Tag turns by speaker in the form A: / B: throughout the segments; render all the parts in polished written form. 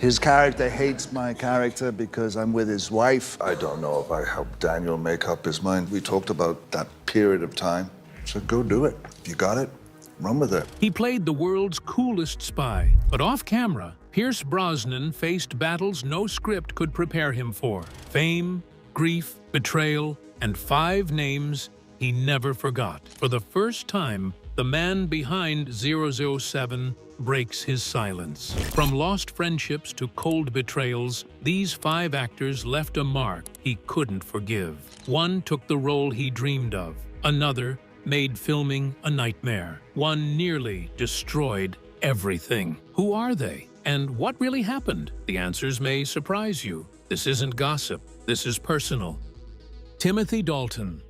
A: His character hates my character because I'm with his wife. I don't know if I helped Daniel make up his mind. We talked about that period of time. So go do it. If you got it, run with it.
B: He played the world's coolest spy, but off camera, Pierce Brosnan faced battles no script could prepare him for. Fame, grief, betrayal, and 5 names he never forgot. For the first time, the man behind 007 breaks his silence. From lost friendships to cold betrayals, these 5 actors left a mark he couldn't forgive. One took the role he dreamed of. Another made filming a nightmare. One nearly destroyed everything. Who are they? And what really happened? The answers may surprise you. This isn't gossip. This is personal. Timothy Dalton.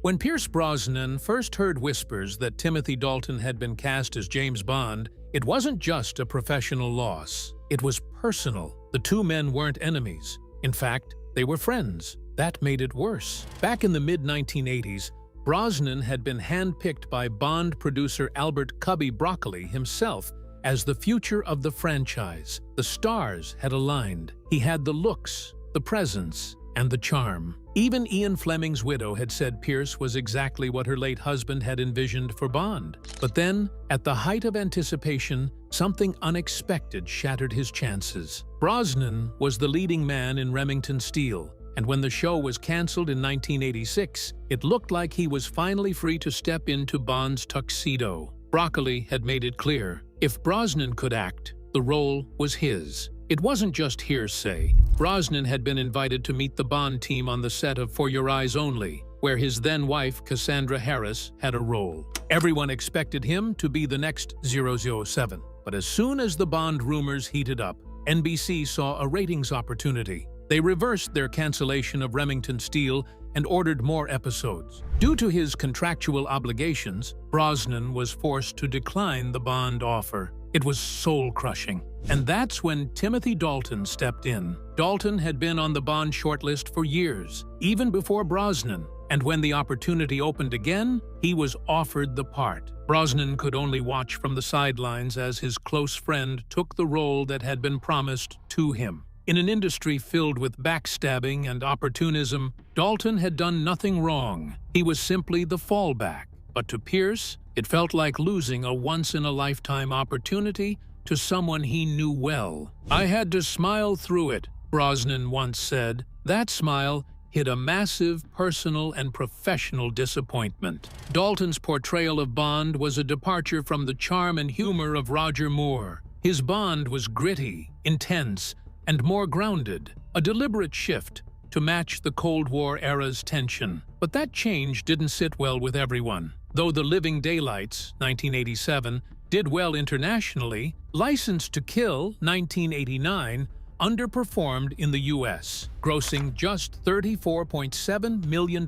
B: When Pierce Brosnan first heard whispers that Timothy Dalton had been cast as James Bond, it wasn't just a professional loss. It was personal. The 2 men weren't enemies. In fact, they were friends. That made it worse. Back in the mid-1980s, Brosnan had been handpicked by Bond producer Albert "Cubby" Broccoli himself as the future of the franchise. The stars had aligned. He had the looks, the presence, and the charm. Even Ian Fleming's widow had said Pierce was exactly what her late husband had envisioned for Bond. But then, at the height of anticipation, something unexpected shattered his chances. Brosnan was the leading man in Remington Steele, and when the show was cancelled in 1986, it looked like he was finally free to step into Bond's tuxedo. Broccoli had made it clear, if Brosnan could act, the role was his. It wasn't just hearsay. Brosnan had been invited to meet the Bond team on the set of For Your Eyes Only, where his then-wife Cassandra Harris had a role. Everyone expected him to be the next 007. But as soon as the Bond rumors heated up, NBC saw a ratings opportunity. They reversed their cancellation of Remington Steele and ordered more episodes. Due to his contractual obligations, Brosnan was forced to decline the Bond offer. It was soul-crushing. And that's when Timothy Dalton stepped in. Dalton had been on the Bond shortlist for years, even before Brosnan. And when the opportunity opened again, he was offered the part. Brosnan could only watch from the sidelines as his close friend took the role that had been promised to him. In an industry filled with backstabbing and opportunism, Dalton had done nothing wrong. He was simply the fallback. But to Pierce, it felt like losing a once-in-a-lifetime opportunity to someone he knew well. "I had to smile through it," Brosnan once said. That smile hid a massive personal and professional disappointment. Dalton's portrayal of Bond was a departure from the charm and humor of Roger Moore. His Bond was gritty, intense, and more grounded, a deliberate shift to match the Cold War era's tension. But that change didn't sit well with everyone. Though The Living Daylights, 1987, did well internationally, License to Kill, 1989, underperformed in the US, grossing just $34.7 million.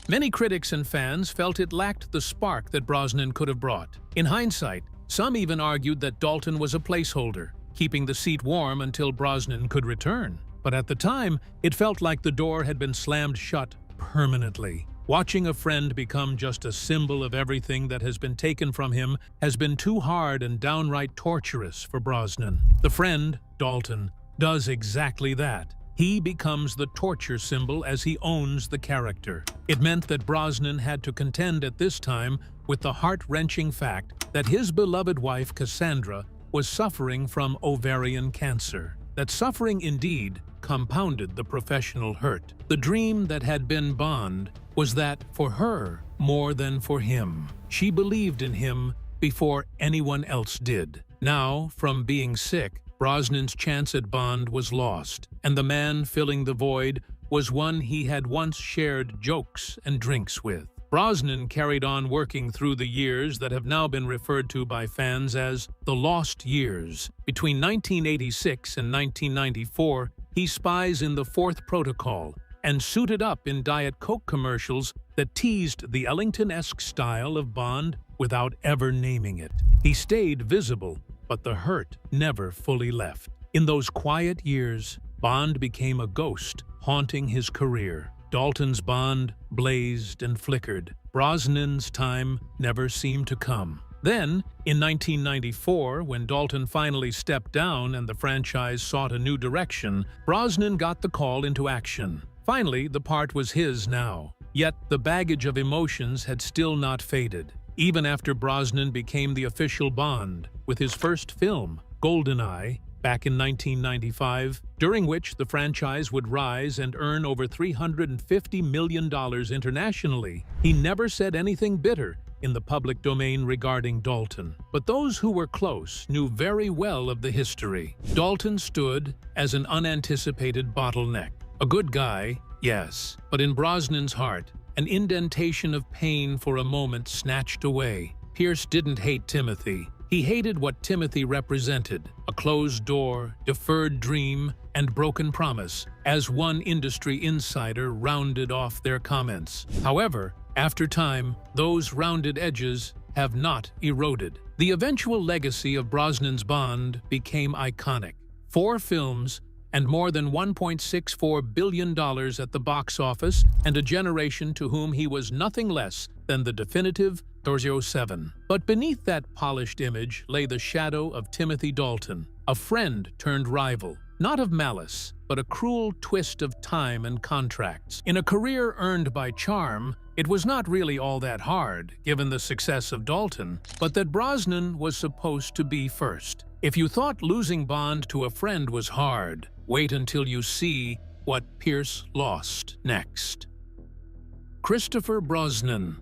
B: Many critics and fans felt it lacked the spark that Brosnan could have brought. In hindsight, some even argued that Dalton was a placeholder, keeping the seat warm until Brosnan could return. But at the time, it felt like the door had been slammed shut permanently. Watching a friend become just a symbol of everything that has been taken from him has been too hard and downright torturous for Brosnan. The friend, Dalton, does exactly that. He becomes the torture symbol as he owns the character. It meant that Brosnan had to contend at this time with the heart-wrenching fact that his beloved wife, Cassandra, was suffering from ovarian cancer. That suffering indeed compounded the professional hurt. The dream that had been Bond was that for her more than for him. She believed in him before anyone else did. Now, from being sick, Brosnan's chance at Bond was lost, and the man filling the void was one he had once shared jokes and drinks with. Brosnan carried on working through the years that have now been referred to by fans as the lost years. Between 1986 and 1994, he spies in the Fourth Protocol and suited up in Diet Coke commercials that teased the Ellington-esque style of Bond without ever naming it. He stayed visible, but the hurt never fully left. In those quiet years, Bond became a ghost, haunting his career. Dalton's Bond blazed and flickered. Brosnan's time never seemed to come. Then, in 1994, when Dalton finally stepped down and the franchise sought a new direction, Brosnan got the call into action. Finally, the part was his now. Yet, the baggage of emotions had still not faded, even after Brosnan became the official Bond with his first film, GoldenEye, back in 1995, during which the franchise would rise and earn over $350 million internationally. He never said anything bitter in the public domain regarding Dalton, but those who were close knew very well of the history. Dalton stood as an unanticipated bottleneck. A good guy, yes, but in Brosnan's heart, an indentation of pain for a moment snatched away. Pierce didn't hate Timothy. He hated what Timothy represented, a closed door, deferred dream, and broken promise, as one industry insider rounded off their comments. However, after time, those rounded edges have not eroded. The eventual legacy of Brosnan's Bond became iconic. 4 films and more than $1.64 billion at the box office, and a generation to whom he was nothing less than the definitive 007. But beneath that polished image lay the shadow of Timothy Dalton, a friend turned rival, not of malice, but a cruel twist of time and contracts. In a career earned by charm, it was not really all that hard, given the success of Dalton, but that Brosnan was supposed to be first. If you thought losing Bond to a friend was hard, wait until you see what Pierce lost next. Christopher Brosnan.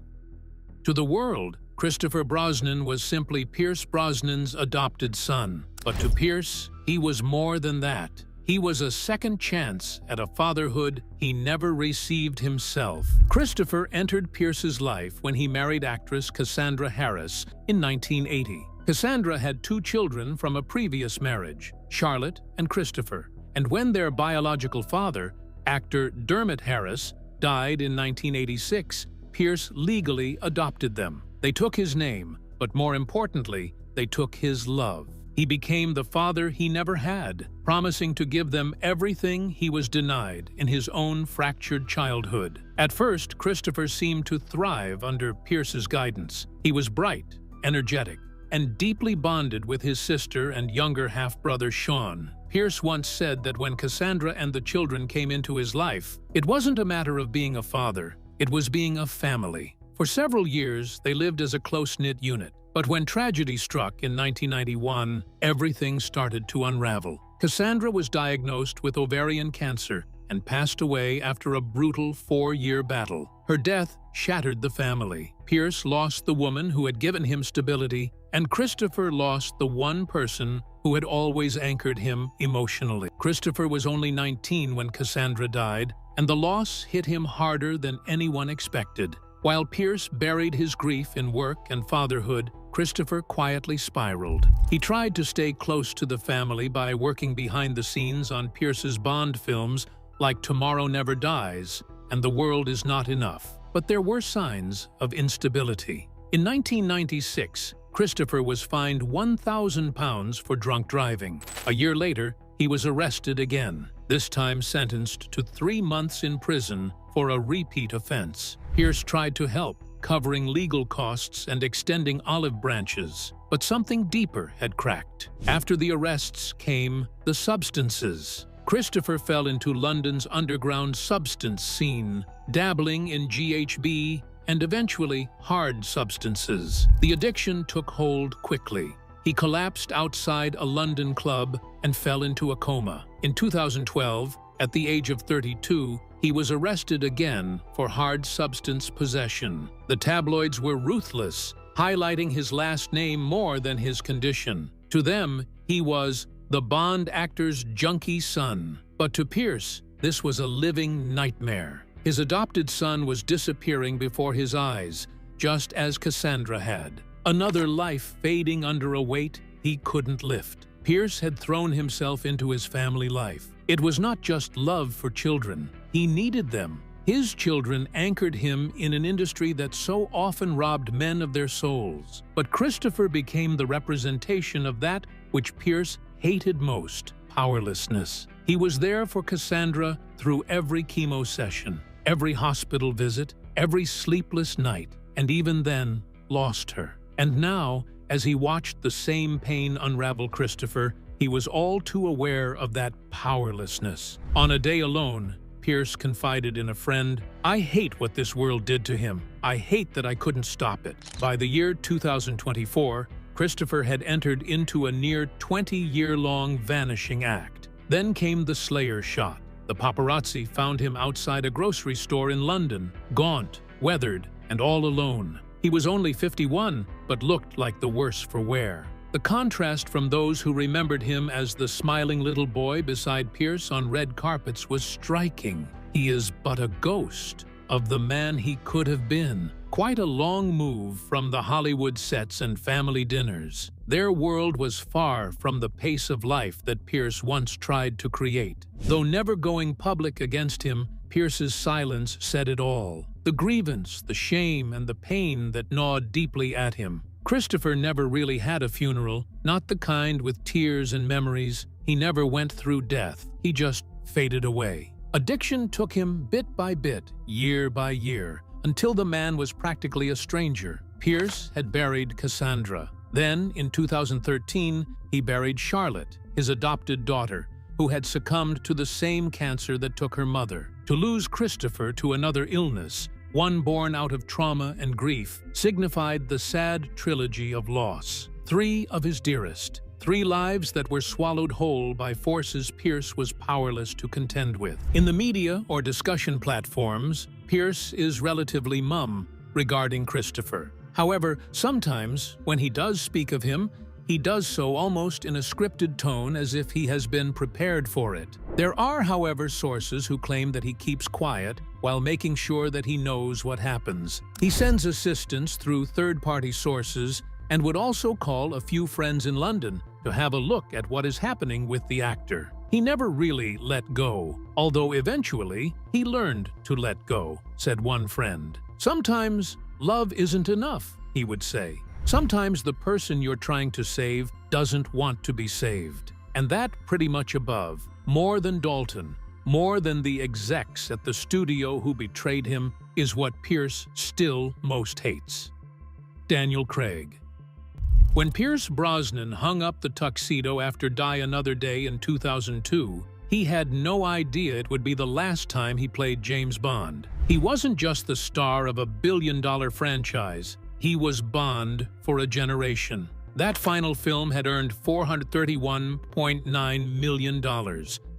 B: To the world, Christopher Brosnan was simply Pierce Brosnan's adopted son. But to Pierce, he was more than that. He was a second chance at a fatherhood he never received himself. Christopher entered Pierce's life when he married actress Cassandra Harris in 1980. Cassandra had 2 children from a previous marriage, Charlotte and Christopher, and when their biological father, actor Dermot Harris, died in 1986, Pierce legally adopted them. They took his name, but more importantly, they took his love. He became the father he never had, promising to give them everything he was denied in his own fractured childhood. At first, Christopher seemed to thrive under Pierce's guidance. He was bright, energetic, and deeply bonded with his sister and younger half-brother Sean. Pierce once said that when Cassandra and the children came into his life, it wasn't a matter of being a father, it was being a family. For several years, they lived as a close-knit unit. But when tragedy struck in 1991, everything started to unravel. Cassandra was diagnosed with ovarian cancer and passed away after a brutal 4-year battle. Her death shattered the family. Pierce lost the woman who had given him stability, and Christopher lost the one person who had always anchored him emotionally. Christopher was only 19 when Cassandra died, and the loss hit him harder than anyone expected. While Pierce buried his grief in work and fatherhood, Christopher quietly spiraled. He tried to stay close to the family by working behind the scenes on Pierce's Bond films like Tomorrow Never Dies and The World Is Not Enough. But there were signs of instability. In 1996, Christopher was fined £1,000 for drunk driving. A year later, he was arrested again, this time sentenced to 3 months in prison for a repeat offense. Pierce tried to help, covering legal costs and extending olive branches, but something deeper had cracked. After the arrests came the substances. Christopher fell into London's underground substance scene, dabbling in GHB and eventually hard substances. The addiction took hold quickly. He collapsed outside a London club and fell into a coma. In 2012, at the age of 32, he was arrested again for hard substance possession. The tabloids were ruthless, highlighting his last name more than his condition. To them, he was the Bond actor's junkie son. But to Pierce, this was a living nightmare. His adopted son was disappearing before his eyes, just as Cassandra had. Another life fading under a weight he couldn't lift. Pierce had thrown himself into his family life. It was not just love for children. He needed them. His children anchored him in an industry that so often robbed men of their souls. But Christopher became the representation of that which Pierce hated most: powerlessness. He was there for Cassandra through every chemo session, every hospital visit, every sleepless night, and even then lost her. And now, As he watched the same pain unravel Christopher, he was all too aware of that powerlessness. On a day alone, Pierce confided in a friend, "I hate what this world did to him. I hate that I couldn't stop it." By the year 2024, Christopher had entered into a near 20-year-long vanishing act. Then came the Slayer shot. The paparazzi found him outside a grocery store in London, gaunt, weathered, and all alone. He was only 51, but looked like the worse for wear. The contrast from those who remembered him as the smiling little boy beside Pierce on red carpets was striking. He is but a ghost of the man he could have been. Quite a long move from the Hollywood sets and family dinners. Their world was far from the pace of life that Pierce once tried to create. Though never going public against him, Pierce's silence said it all. The grievance, the shame, and the pain that gnawed deeply at him. Christopher never really had a funeral, not the kind with tears and memories. He never went through death. He just faded away. Addiction took him bit by bit, year by year, until the man was practically a stranger. Pierce had buried Cassandra. Then, in 2013, he buried Charlotte, his adopted daughter, who had succumbed to the same cancer that took her mother. To lose Christopher to another illness, one born out of trauma and grief, signified the sad trilogy of loss. 3 of his dearest. 3 lives that were swallowed whole by forces Pierce was powerless to contend with. In the media or discussion platforms, Pierce is relatively mum regarding Christopher. However, sometimes, when he does speak of him, he does so almost in a scripted tone as if he has been prepared for it. There are, however, sources who claim that he keeps quiet while making sure that he knows what happens. He sends assistance through third-party sources and would also call a few friends in London to have a look at what is happening with the actor. He never really let go, although eventually he learned to let go, said one friend. "Sometimes love isn't enough," he would say. "Sometimes the person you're trying to save doesn't want to be saved." And that pretty much above, more than Dalton, more than the execs at the studio who betrayed him, is what Pierce still most hates. Daniel Craig. When Pierce Brosnan hung up the tuxedo after Die Another Day in 2002, he had no idea it would be the last time he played James Bond. He wasn't just the star of a billion-dollar franchise. He was Bond for a generation. That final film had earned $431.9 million,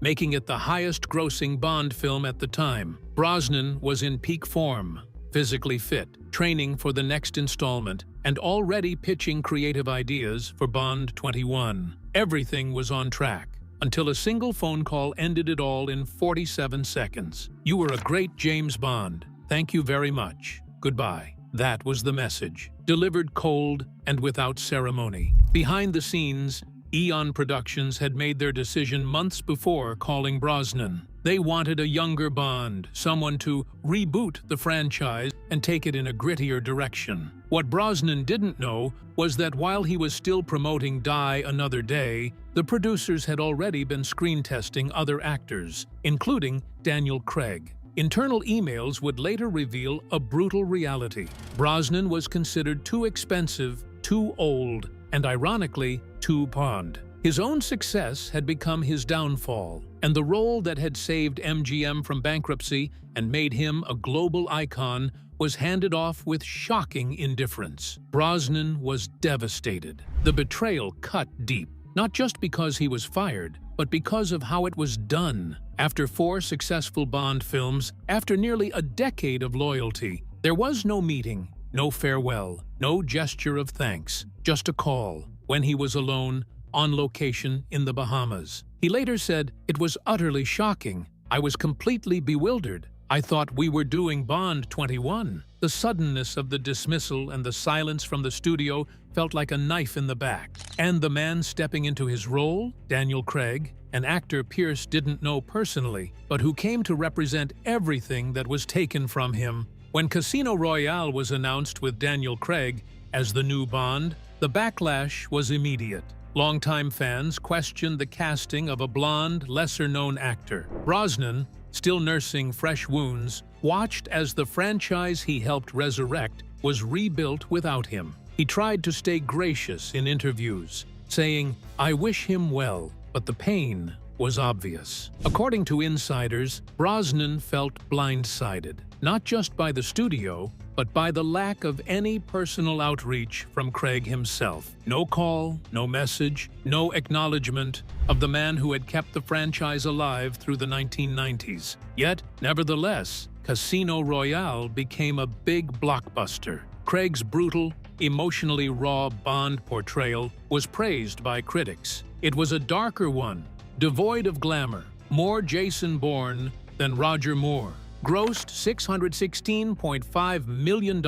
B: making it the highest-grossing Bond film at the time. Brosnan was in peak form, physically fit, training for the next installment, and already pitching creative ideas for Bond 21. Everything was on track, until a single phone call ended it all in 47 seconds. "You were a great James Bond. Thank you very much. Goodbye." That was the message, delivered cold and without ceremony. Behind the scenes, Eon Productions had made their decision months before calling Brosnan. They wanted a younger Bond, someone to reboot the franchise and take it in a grittier direction. What Brosnan didn't know was that while he was still promoting Die Another Day, the producers had already been screen testing other actors, including Daniel Craig. Internal emails would later reveal a brutal reality. Brosnan was considered too expensive, too old, and ironically, too Bond. His own success had become his downfall, and the role that had saved MGM from bankruptcy and made him a global icon was handed off with shocking indifference. Brosnan was devastated. The betrayal cut deep, not just because he was fired, but because of how it was done. After 4 successful Bond films, after nearly a decade of loyalty, there was no meeting, no farewell, no gesture of thanks, just a call, when he was alone, on location in the Bahamas. He later said, "It was utterly shocking. I was completely bewildered. I thought we were doing Bond 21. The suddenness of the dismissal and the silence from the studio felt like a knife in the back. And the man stepping into his role, Daniel Craig, an actor Pierce didn't know personally, but who came to represent everything that was taken from him. When Casino Royale was announced with Daniel Craig as the new Bond, the backlash was immediate. Longtime fans questioned the casting of a blonde, lesser-known actor. Brosnan, still nursing fresh wounds, watched as the franchise he helped resurrect was rebuilt without him. He tried to stay gracious in interviews, saying, "I wish him well," but the pain was obvious. According to insiders, Brosnan felt blindsided, not just by the studio, but by the lack of any personal outreach from Craig himself. No call, no message, no acknowledgement of the man who had kept the franchise alive through the 1990s. Yet, nevertheless, Casino Royale became a big blockbuster. Craig's brutal, emotionally raw Bond portrayal was praised by critics. It was a darker one, devoid of glamour, more Jason Bourne than Roger Moore. Grossed $616.5 million,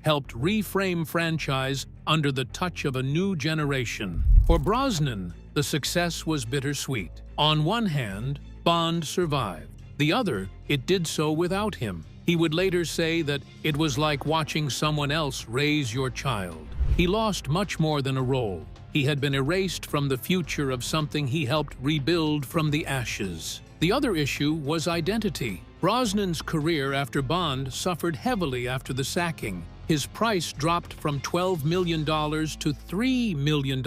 B: helped reframe franchise under the touch of a new generation. For Brosnan, the success was bittersweet. On one hand, Bond survived. The other, it did so without him. He would later say that it was like watching someone else raise your child. He lost much more than a role. He had been erased from the future of something he helped rebuild from the ashes. The other issue was identity. Brosnan's career after Bond suffered heavily after the sacking. His price dropped from $12 million to $3 million.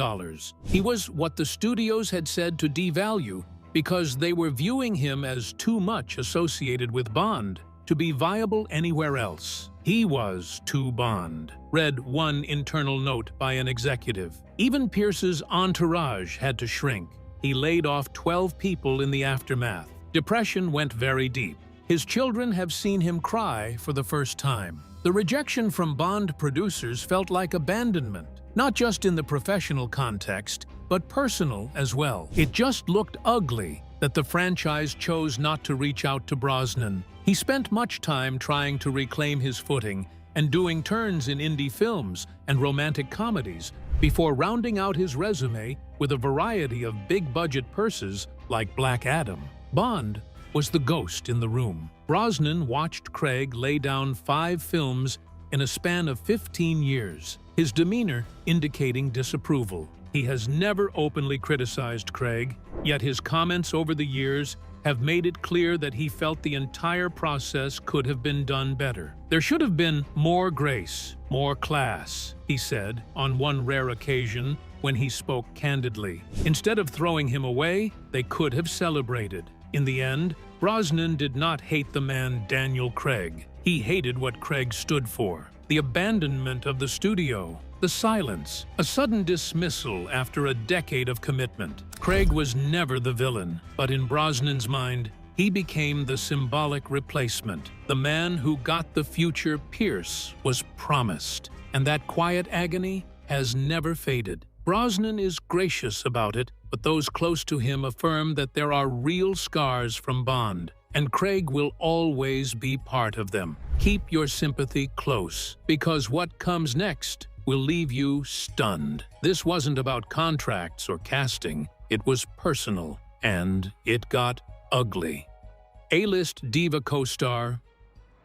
B: He was what the studios had said to devalue because they were viewing him as too much associated with Bond to be viable anywhere else. He was too Bond, read one internal note by an executive. Even Pierce's entourage had to shrink. He laid off 12 people in the aftermath. Depression went very deep. His children have seen him cry for the first time. The rejection from Bond producers felt like abandonment, not just in the professional context, but personal as well. It just looked ugly that the franchise chose not to reach out to Brosnan. He spent much time trying to reclaim his footing and doing turns in indie films and romantic comedies before rounding out his resume with a variety of big-budget purses like Black Adam. Bond was the ghost in the room. Brosnan watched Craig lay down 5 films in a span of 15 years, his demeanor indicating disapproval. He has never openly criticized Craig, yet his comments over the years have made it clear that he felt the entire process could have been done better. "There should have been more grace, more class," he said on one rare occasion when he spoke candidly. Instead of throwing him away, they could have celebrated. In the end, Brosnan did not hate the man Daniel Craig. He hated what Craig stood for. The abandonment of the studio, the silence, a sudden dismissal after a decade of commitment. Craig was never the villain, but in Brosnan's mind, he became the symbolic replacement, the man who got the future Pierce was promised. And that quiet agony has never faded. Brosnan is gracious about it, but those close to him affirm that there are real scars from Bond, and Craig will always be part of them. Keep your sympathy close, because what comes next will leave you stunned. This wasn't about contracts or casting, it was personal, and it got ugly. A-list diva co-star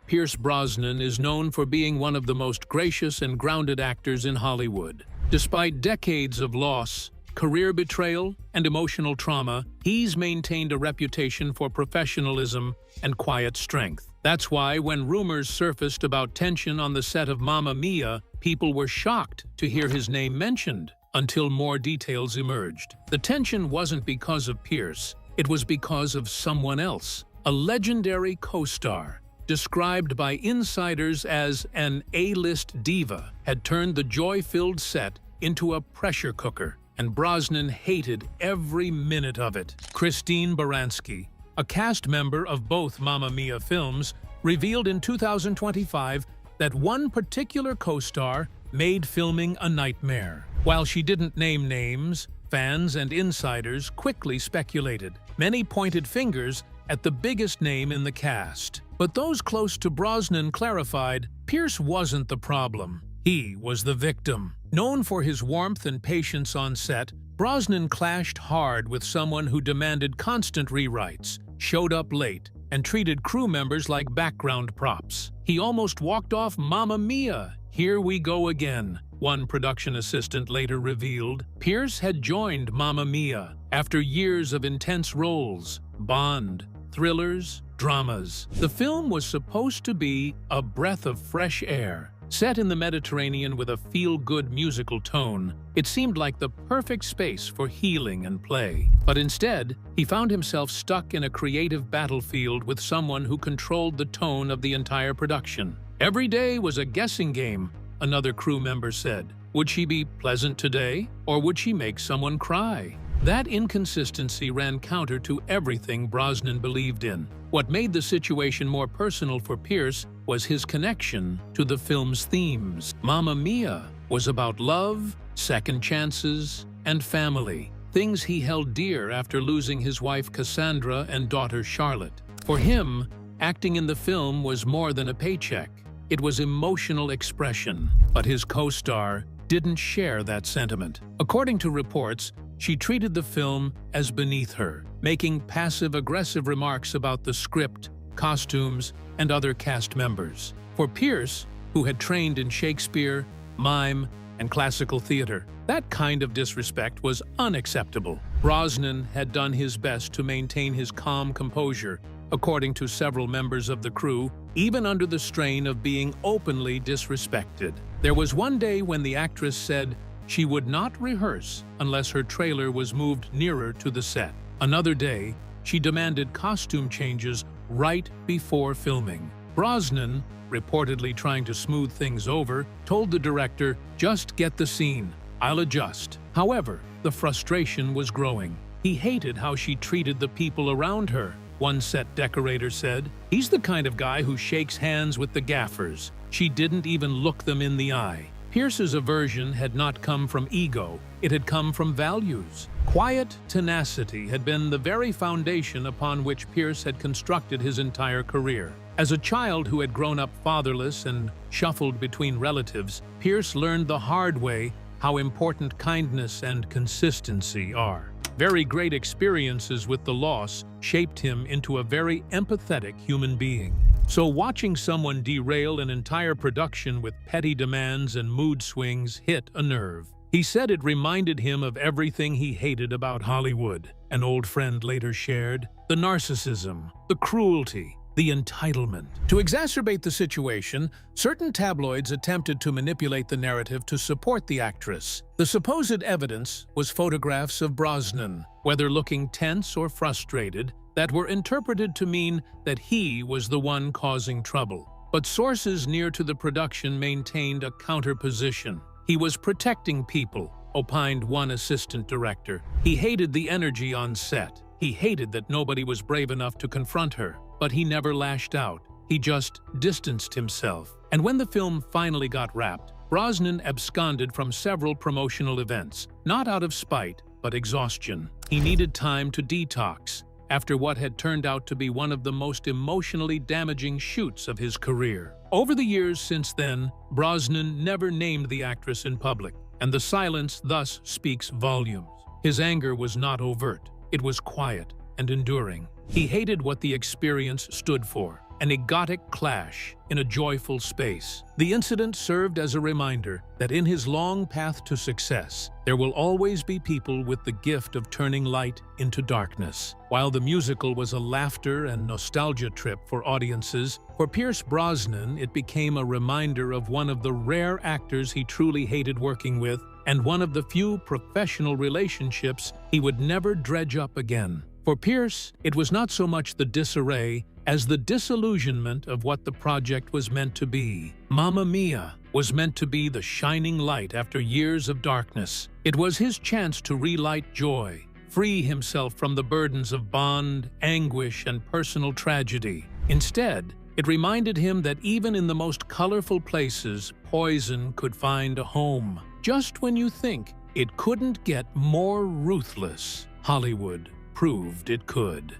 B: Pierce Brosnan is known for being one of the most gracious and grounded actors in Hollywood. Despite decades of loss, career betrayal, and emotional trauma, he's maintained a reputation for professionalism and quiet strength. That's why when rumors surfaced about tension on the set of Mamma Mia, people were shocked to hear his name mentioned until more details emerged. The tension wasn't because of Pierce, it was because of someone else, a legendary co-star. Described by insiders as an A-list diva, had turned the joy-filled set into a pressure cooker, and Brosnan hated every minute of it. Christine Baranski, a cast member of both Mamma Mia films, revealed in 2025 that one particular co-star made filming a nightmare. While she didn't name names, fans and insiders quickly speculated. Many pointed fingers at the biggest name in the cast. But those close to Brosnan clarified, Pierce wasn't the problem. He was the victim. Known for his warmth and patience on set, Brosnan clashed hard with someone who demanded constant rewrites, showed up late, and treated crew members like background props. He almost walked off Mamma Mia. Here we go again, one production assistant later revealed. Pierce had joined Mamma Mia after years of intense roles, Bond, thrillers, dramas. The film was supposed to be a breath of fresh air, Set in the Mediterranean with a feel-good musical tone, it seemed like the perfect space for healing and play. But instead, he found himself stuck in a creative battlefield with someone who controlled the tone of the entire production. Every day was a guessing game, another crew member said. Would she be pleasant today, or would she make someone cry? That inconsistency ran counter to everything Brosnan believed in. What made the situation more personal for Pierce was his connection to the film's themes. Mamma Mia was about love, second chances, and family, things he held dear after losing his wife Cassandra and daughter Charlotte. For him, acting in the film was more than a paycheck. It was emotional expression, but his co-star didn't share that sentiment. According to reports, she treated the film as beneath her, making passive-aggressive remarks about the script, costumes, and other cast members. For Pierce, who had trained in Shakespeare, mime, and classical theater, that kind of disrespect was unacceptable. Brosnan had done his best to maintain his calm composure, according to several members of the crew, even under the strain of being openly disrespected. There was one day when the actress said she would not rehearse unless her trailer was moved nearer to the set. Another day, she demanded costume changes right before filming. Brosnan, reportedly trying to smooth things over, told the director, "Just get the scene. I'll adjust." However, the frustration was growing. He hated how she treated the people around her. One set decorator said, "He's the kind of guy who shakes hands with the gaffers. She didn't even look them in the eye." Pierce's aversion had not come from ego, it had come from values. Quiet tenacity had been the very foundation upon which Pierce had constructed his entire career. As a child who had grown up fatherless and shuffled between relatives, Pierce learned the hard way how important kindness and consistency are. Very great experiences with the loss shaped him into a very empathetic human being. So watching someone derail an entire production with petty demands and mood swings hit a nerve. He said it reminded him of everything he hated about Hollywood, an old friend later shared: the narcissism, the cruelty, the entitlement. To exacerbate the situation, certain tabloids attempted to manipulate the narrative to support the actress. The supposed evidence was photographs of Brosnan, whether looking tense or frustrated, that were interpreted to mean that he was the one causing trouble. But sources near to the production maintained a counterposition. He was protecting people, opined one assistant director. He hated the energy on set. He hated that nobody was brave enough to confront her. But he never lashed out. He just distanced himself. And when the film finally got wrapped, Brosnan absconded from several promotional events, not out of spite, but exhaustion. He needed time to detox after what had turned out to be one of the most emotionally damaging shoots of his career. Over the years since then, Brosnan never named the actress in public, and the silence thus speaks volumes. His anger was not overt. It was quiet and enduring. He hated what the experience stood for, an egotic clash in a joyful space. The incident served as a reminder that in his long path to success, there will always be people with the gift of turning light into darkness. While the musical was a laughter and nostalgia trip for audiences, for Pierce Brosnan it became a reminder of one of the rare actors he truly hated working with, and one of the few professional relationships he would never dredge up again. For Pierce, it was not so much the disarray as the disillusionment of what the project was meant to be. Mamma Mia was meant to be the shining light after years of darkness. It was his chance to relight joy, free himself from the burdens of bond, anguish, and personal tragedy. Instead, it reminded him that even in the most colorful places, poison could find a home. Just when you think it couldn't get more ruthless, Hollywood proved it could.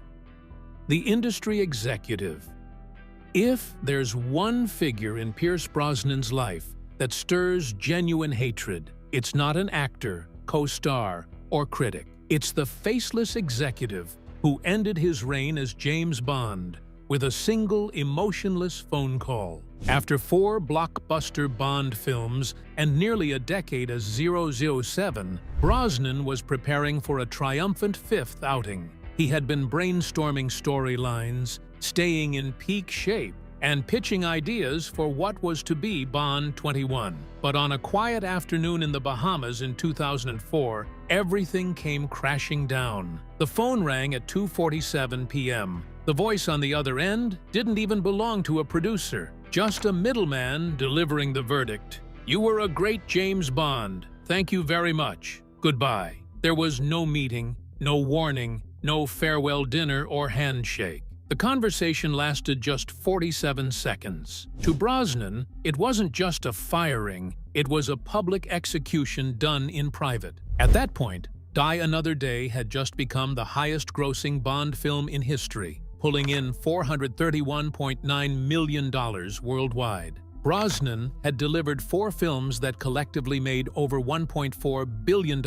B: The industry executive. If there's one figure in Pierce Brosnan's life that stirs genuine hatred, it's not an actor, co-star, or critic. It's the faceless executive who ended his reign as James Bond with a single emotionless phone call. After 4 blockbuster Bond films and nearly a decade as 007, Brosnan was preparing for a triumphant 5th outing. He had been brainstorming storylines, staying in peak shape, and pitching ideas for what was to be Bond 21. But on a quiet afternoon in the Bahamas in 2004, everything came crashing down. The phone rang at 2:47 p.m. The voice on the other end didn't even belong to a producer, just a middleman delivering the verdict. "You were a great James Bond. Thank you very much. Goodbye." There was no meeting, no warning, no farewell dinner or handshake. The conversation lasted just 47 seconds. To Brosnan, it wasn't just a firing, it was a public execution done in private. At that point, Die Another Day had just become the highest-grossing Bond film in history, pulling in $431.9 million worldwide. Brosnan had delivered 4 films that collectively made over $1.4 billion,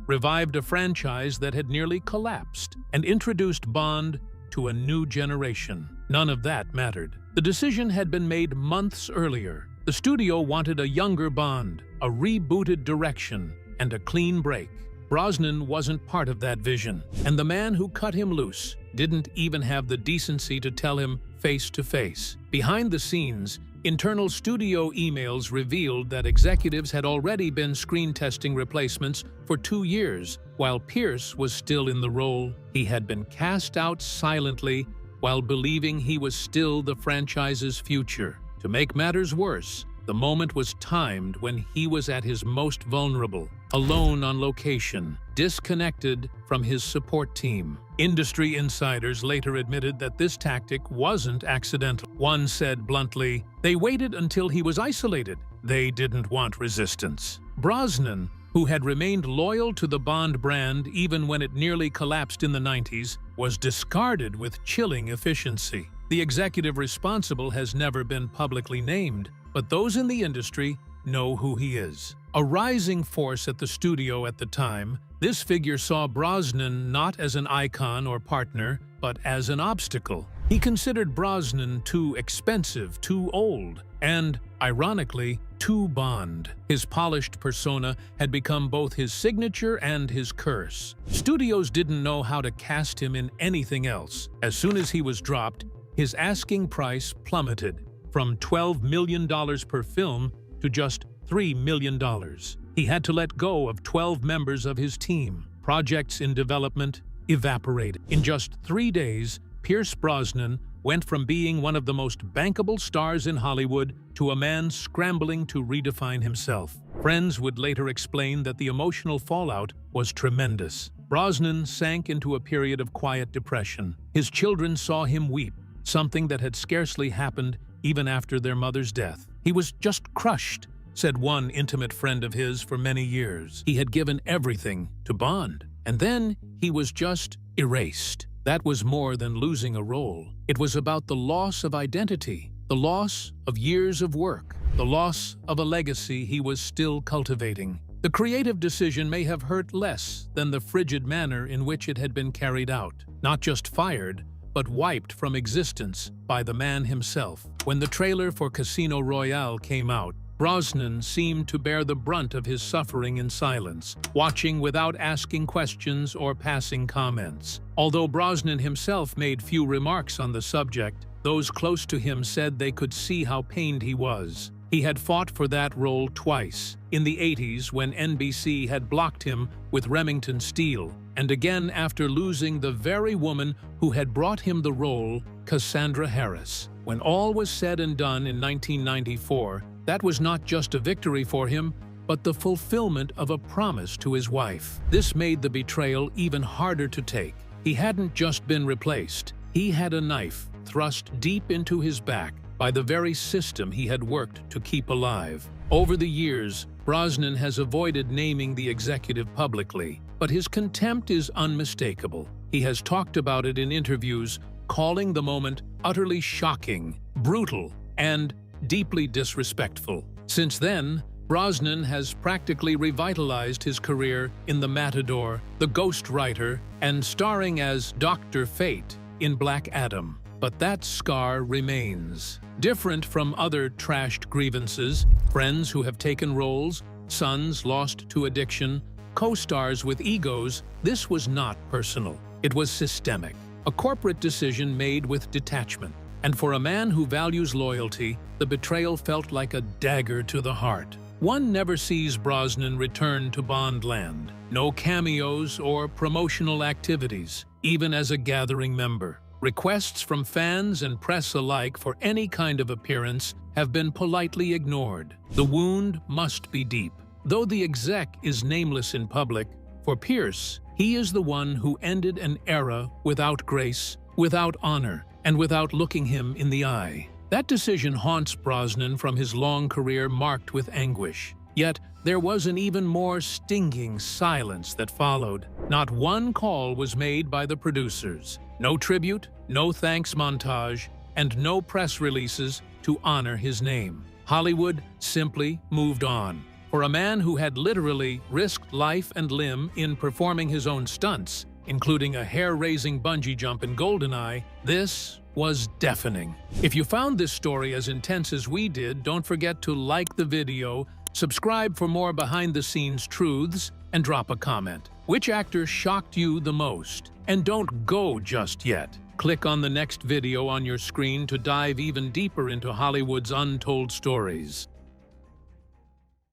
B: revived a franchise that had nearly collapsed, and introduced Bond to a new generation. None of that mattered. The decision had been made months earlier. The studio wanted a younger Bond, a rebooted direction, and a clean break. Brosnan wasn't part of that vision, and the man who cut him loose didn't even have the decency to tell him face to face. Behind the scenes, internal studio emails revealed that executives had already been screen testing replacements for 2 years. While Pierce was still in the role, he had been cast out silently while believing he was still the franchise's future. To make matters worse, the moment was timed when he was at his most vulnerable, alone on location, disconnected from his support team. Industry insiders later admitted that this tactic wasn't accidental. One said bluntly, "They waited until he was isolated. They didn't want resistance." Brosnan, who had remained loyal to the Bond brand even when it nearly collapsed in the 90s, was discarded with chilling efficiency. The executive responsible has never been publicly named, but those in the industry know who he is. A rising force at the studio at the time, this figure saw Brosnan not as an icon or partner, but as an obstacle. He considered Brosnan too expensive, too old, and, ironically, too Bond. His polished persona had become both his signature and his curse. Studios didn't know how to cast him in anything else. As soon as he was dropped, his asking price plummeted from $12 million per film to just $3 million. He had to let go of 12 members of his team. Projects in development evaporated. In just 3 days, Pierce Brosnan went from being one of the most bankable stars in Hollywood to a man scrambling to redefine himself. Friends would later explain that the emotional fallout was tremendous. Brosnan sank into a period of quiet depression. His children saw him weep, something that had scarcely happened even after their mother's death. He was just crushed, said one intimate friend of his for many years. He had given everything to Bond, and then he was just erased. That was more than losing a role. It was about the loss of identity, the loss of years of work, the loss of a legacy he was still cultivating. The creative decision may have hurt less than the frigid manner in which it had been carried out. Not just fired, but wiped from existence by the man himself. When the trailer for Casino Royale came out, Brosnan seemed to bear the brunt of his suffering in silence, watching without asking questions or passing comments. Although Brosnan himself made few remarks on the subject, those close to him said they could see how pained he was. He had fought for that role twice, in the 80s when NBC had blocked him with Remington Steele, and again after losing the very woman who had brought him the role, Cassandra Harris. When all was said and done in 1994, that was not just a victory for him, but the fulfillment of a promise to his wife. This made the betrayal even harder to take. He hadn't just been replaced. He had a knife thrust deep into his back by the very system he had worked to keep alive. Over the years, Brosnan has avoided naming the executive publicly, but his contempt is unmistakable. He has talked about it in interviews, calling the moment utterly shocking, brutal, and deeply disrespectful. Since then, Brosnan has practically revitalized his career in The Matador, The Ghost Writer, and starring as Dr. Fate in Black Adam. But that scar remains. Different from other trashed grievances, friends who have taken roles, sons lost to addiction, co-stars with egos, this was not personal. It was systemic. A corporate decision made with detachment. And for a man who values loyalty, the betrayal felt like a dagger to the heart. One never sees Brosnan return to Bondland. No cameos or promotional activities, even as a gathering member. Requests from fans and press alike for any kind of appearance have been politely ignored. The wound must be deep. Though the exec is nameless in public, for Pierce, he is the one who ended an era without grace, without honor, and without looking him in the eye. That decision haunts Brosnan from his long career marked with anguish. Yet, there was an even more stinging silence that followed. Not one call was made by the producers. No tribute, no thanks montage, and no press releases to honor his name. Hollywood simply moved on. For a man who had literally risked life and limb in performing his own stunts, including a hair-raising bungee jump in GoldenEye, this was deafening. If you found this story as intense as we did, don't forget to like the video, subscribe for more behind-the-scenes truths, and drop a comment. Which actor shocked you the most? And don't go just yet. Click on the next video on your screen to dive even deeper into Hollywood's untold stories.